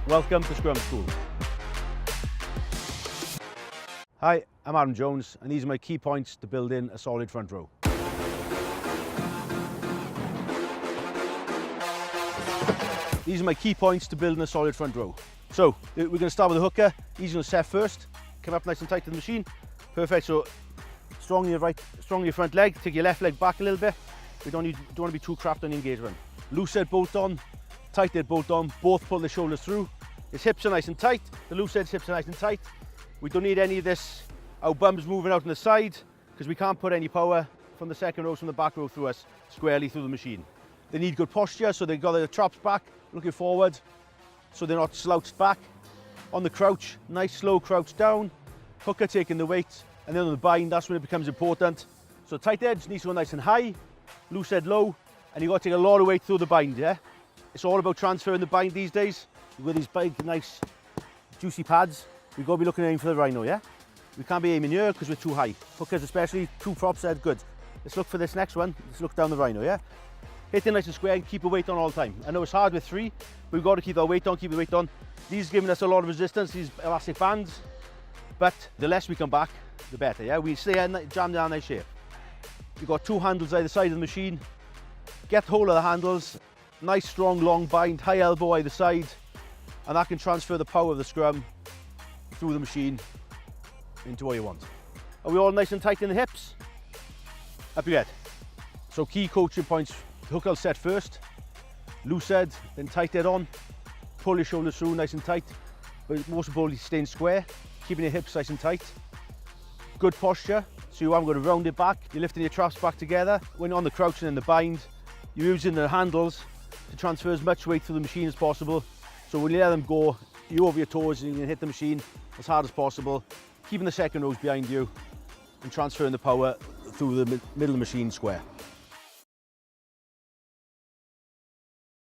Welcome to Scrum School. Hi, I'm Aaron Jones, and these are my key points to building a solid front row. These are my key points to building a solid front row. So, we're going to start with the hooker. He's going to set first. Come up nice and tight to the machine. Perfect. So, strong your front leg. Take your left leg back a little bit. We don't want to be too cramped on the engagement. Loose head bolt on, tight head bolt on. Both pull the shoulders through. His hips are nice and tight. The loose head's hips are nice and tight. We don't need any of this, our bums moving out on the side, because we can't put any power from the second row, from the back row through us, squarely through the machine. They need good posture, so they've got their traps back, looking forward, so they're not slouched back. On the crouch, nice slow crouch down, hooker taking the weight, and then on the bind, that's when it becomes important. So tight edge needs to go nice and high, loose head low, and you've got to take a lot of weight through the bind, yeah? It's all about transferring the bind these days. With these big, nice, juicy pads, we've got to be looking aim for the Rhino, yeah? We can't be aiming here because we're too high. Hookers especially, two props there, good. Let's look for this next one. Let's look down the Rhino, yeah? Hit it nice and square and keep the weight on all the time. I know it's hard with three, but we've got to keep our weight on, keep the weight on. These are giving us a lot of resistance, these elastic bands, but the less we come back, the better, yeah? We stay jammed down nice shape. We've got two handles either side of the machine. Get hold of the handles, nice strong long bind, high elbow either side, and that can transfer the power of the scrum through the machine into what you want. Are we all nice and tight in the hips? Up your head. So key coaching points, hook will set first, loose head, then tight head on, pull your shoulders through nice and tight, but most importantly staying square, keeping your hips nice and tight. Good posture, so you haven't got to round it back, you're lifting your traps back together. When you're on the crouch and in the bind, you're using the handles to transfer as much weight through the machine as possible. So when you let them go, you're over your toes and you can hit the machine as hard as possible, keeping the second rows behind you and transferring the power through the middle of the machine square.